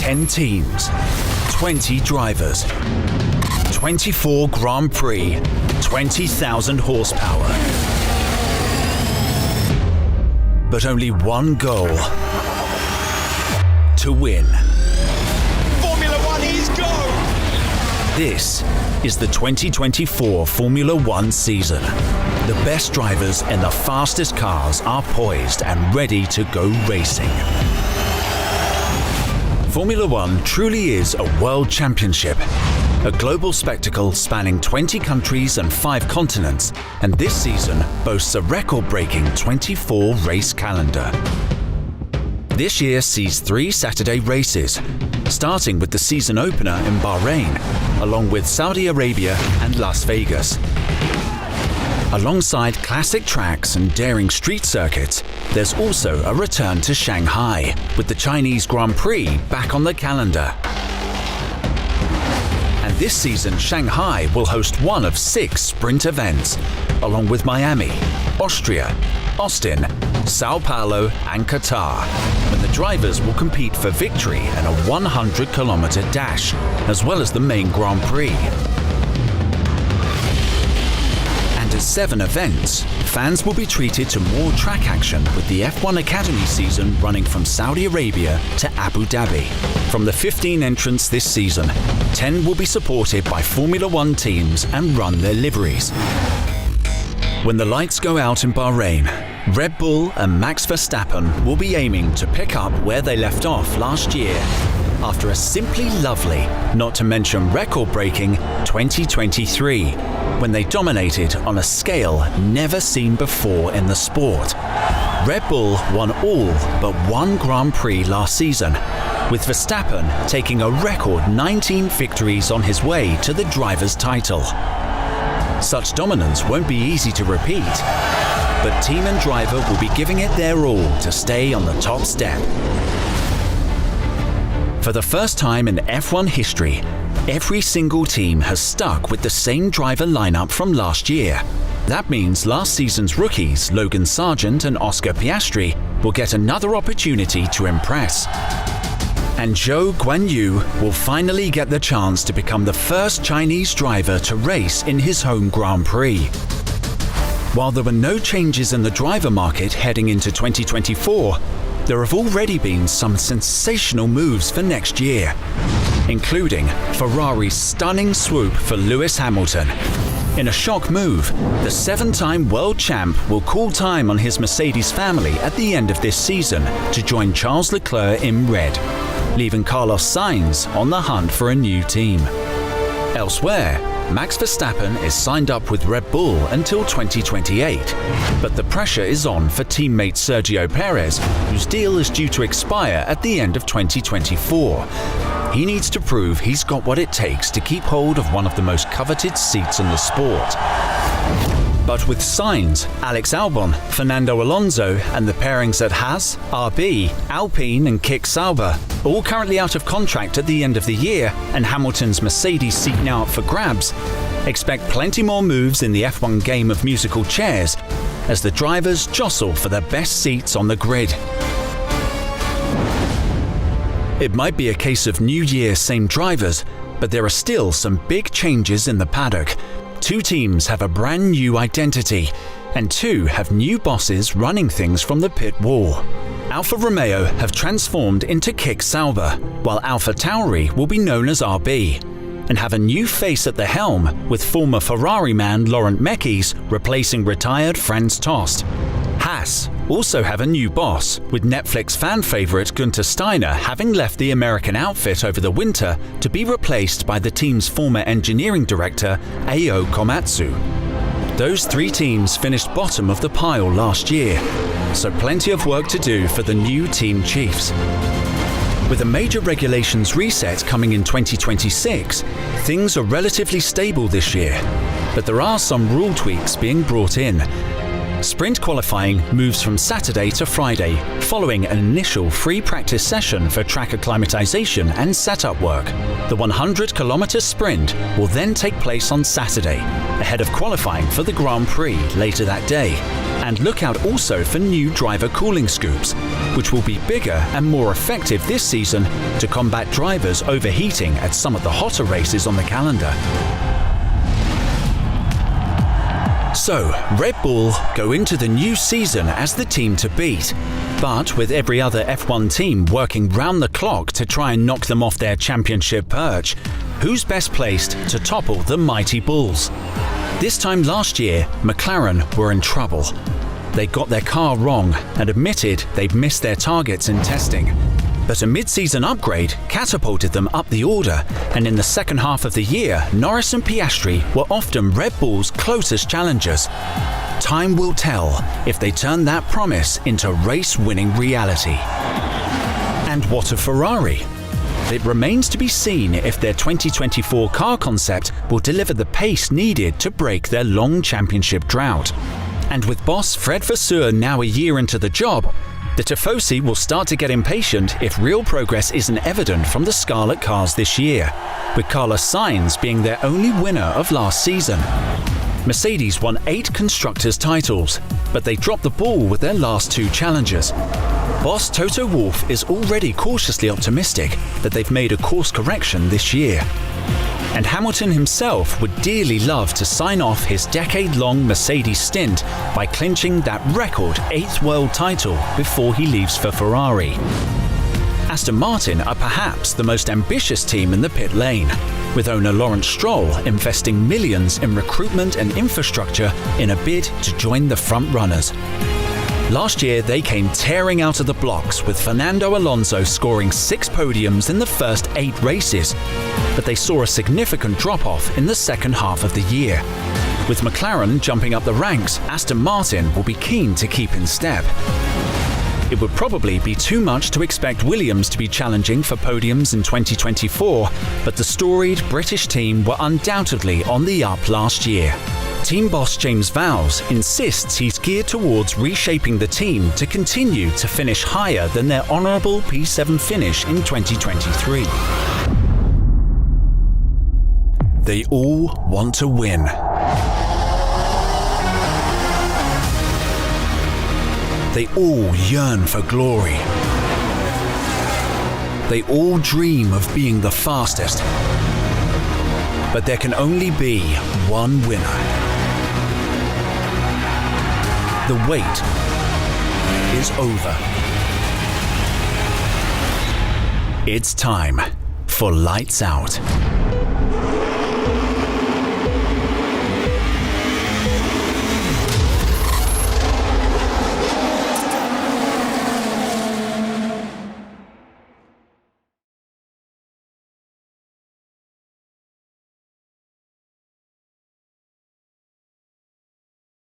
10 teams, 20 drivers, 24 Grand Prix, 20,000 horsepower. But only one goal: to win. Formula One is go! This is the 2024 Formula One season. The best drivers in the fastest cars are poised and ready to go racing. Formula One truly is a world championship, a global spectacle spanning 20 countries and 5 continents, and this season boasts a record-breaking 24-race calendar. This year sees 3 Saturday races, starting with the season opener in Bahrain, along with Saudi Arabia and Las Vegas. Alongside classic tracks and daring street circuits, there's also a return to Shanghai, with the Chinese Grand Prix back on the calendar. And this season, Shanghai will host one of 6 sprint events, along with Miami, Austria, Austin, Sao Paulo and Qatar, when the drivers will compete for victory in a 100-kilometer dash, as well as the main Grand Prix. And at 7 events, fans will be treated to more track action with the F1 Academy season running from Saudi Arabia to Abu Dhabi. From the 15 entrants this season, 10 will be supported by Formula One teams and run their liveries. When the lights go out in Bahrain, Red Bull and Max Verstappen will be aiming to pick up where they left off last year after a simply lovely, not to mention record-breaking 2023, when they dominated on a scale never seen before in the sport. Red Bull won all but 1 Grand Prix last season, with Verstappen taking a record 19 victories on his way to the driver's title. Such dominance won't be easy to repeat, but team and driver will be giving it their all to stay on the top step. For the first time in F1 history, every single team has stuck with the same driver lineup from last year. That means last season's rookies, Logan Sargent and Oscar Piastri, will get another opportunity to impress. And Zhou Guanyu will finally get the chance to become the first Chinese driver to race in his home Grand Prix. While there were no changes in the driver market heading into 2024, there have already been some sensational moves for next year, including Ferrari's stunning swoop for Lewis Hamilton. In a shock move, the 7-time world champ will call time on his Mercedes family at the end of this season to join Charles Leclerc in red, leaving Carlos Sainz on the hunt for a new team. Elsewhere, Max Verstappen is signed up with Red Bull until 2028, but the pressure is on for teammate Sergio Perez, whose deal is due to expire at the end of 2024. He needs to prove he's got what it takes to keep hold of one of the most coveted seats in the sport. But with Sainz, Alex Albon, Fernando Alonso and the pairings at Haas, RB, Alpine and Kick Sauber all currently out of contract at the end of the year, and Hamilton's Mercedes seat now up for grabs, expect plenty more moves in the F1 game of musical chairs as the drivers jostle for the best seats on the grid. It might be a case of new year, same drivers, but there are still some big changes in the paddock. 2 teams have a brand new identity, and 2 have new bosses running things from the pit wall. Alfa Romeo have transformed into Kick Sauber, while Alpha Tauri will be known as RB, and have a new face at the helm, with former Ferrari man Laurent Mekies replacing retired Franz Tost. Haas also have a new boss, with Netflix fan favourite Günther Steiner having left the American outfit over the winter to be replaced by the team's former engineering director, Ao Komatsu. Those 3 teams finished bottom of the pile last year, so plenty of work to do for the new team chiefs. With a major regulations reset coming in 2026, things are relatively stable this year, but there are some rule tweaks being brought in. Sprint qualifying moves from Saturday to Friday, following an initial free practice session for track acclimatization and setup work. The 100-kilometer sprint will then take place on Saturday, ahead of qualifying for the Grand Prix later that day. And look out also for new driver cooling scoops, which will be bigger and more effective this season to combat drivers overheating at some of the hotter races on the calendar. So, Red Bull go into the new season as the team to beat, but with every other F1 team working round the clock to try and knock them off their championship perch, who's best placed to topple the mighty Bulls? This time last year, McLaren were in trouble. They got their car wrong and admitted they'd missed their targets in testing. But a mid-season upgrade catapulted them up the order, and in the second half of the year, Norris and Piastri were often Red Bull's closest challengers. Time will tell if they turn that promise into race-winning reality. And what of Ferrari? It remains to be seen if their 2024 car concept will deliver the pace needed to break their long championship drought. And with boss Fred Vasseur now a year into the job, the Tifosi will start to get impatient if real progress isn't evident from the Scarlet cars this year, with Carlos Sainz being their only winner of last season. Mercedes won 8 constructors' titles, but they dropped the ball with their last 2 challenges. Boss Toto Wolff is already cautiously optimistic that they've made a course correction this year. And Hamilton himself would dearly love to sign off his decade-long Mercedes stint by clinching that record 8th world title before he leaves for Ferrari. Aston Martin are perhaps the most ambitious team in the pit lane, with owner Lawrence Stroll investing millions in recruitment and infrastructure in a bid to join the front runners. Last year, they came tearing out of the blocks with Fernando Alonso scoring 6 podiums in the first 8 races, but they saw a significant drop-off in the second half of the year. With McLaren jumping up the ranks, Aston Martin will be keen to keep in step. It would probably be too much to expect Williams to be challenging for podiums in 2024, but the storied British team were undoubtedly on the up last year. Team boss James Vowles insists he's geared towards reshaping the team to continue to finish higher than their honourable P7 finish in 2023. They all want to win. They all yearn for glory. They all dream of being the fastest. But there can only be one winner. The wait is over. It's time for Lights Out.